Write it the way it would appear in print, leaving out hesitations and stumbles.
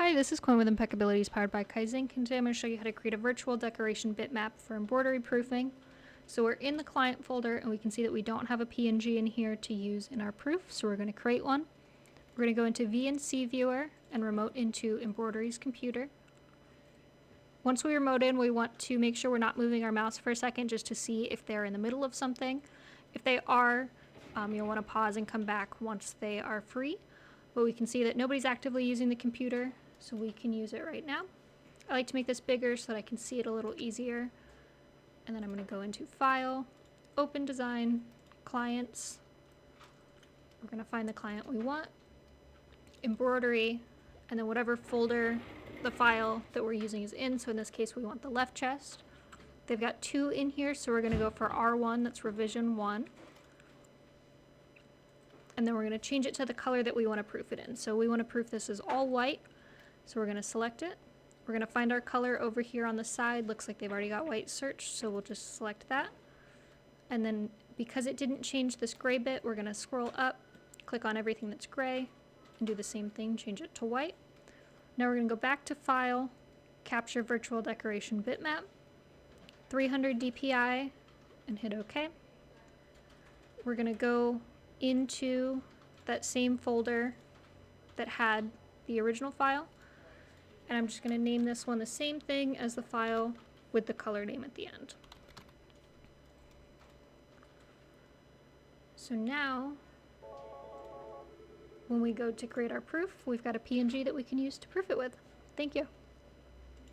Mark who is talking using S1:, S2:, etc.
S1: Hi, this is Quinn with Impeccabilities powered by Kaizink, and today I'm going to show you how to create a virtual decoration bitmap for embroidery proofing. So we're in the client folder and we can see that we don't have a PNG in here to use in our proof, so we're going to create one. We're going to go into VNC viewer and remote into embroidery's computer. Once we remote in, we want to make sure we're not moving our mouse for a second just to see if they're in the middle of something. If they are, you'll want to pause and come back once they are free. But we can see that nobody's actively using the computer, so we can use it right now. I like to make this bigger so that I can see it a little easier. And then I'm going to go into File, Open Design, Clients. We're going to find the client we want, Embroidery, and then whatever folder the file that we're using is in. So in this case, we want the left chest. They've got 2 in here, so we're going to go for R1, that's revision 1. And then we're going to change it to the color that we want to proof it in. So we want to proof this as all white. So we're going to select it. We're going to find our color over here on the side. Looks like they've already got white searched, so we'll just select that. And then because it didn't change this gray bit, we're going to scroll up, click on everything that's gray, and do the same thing, change it to white. Now we're going to go back to File, Capture Virtual Decoration Bitmap, 300 DPI, and hit OK. We're going to go into that same folder that had the original file, and I'm just going to name this one the same thing as the file with the color name at the end. So now when we go to create our proof, we've got a PNG that we can use to proof it with. Thank you.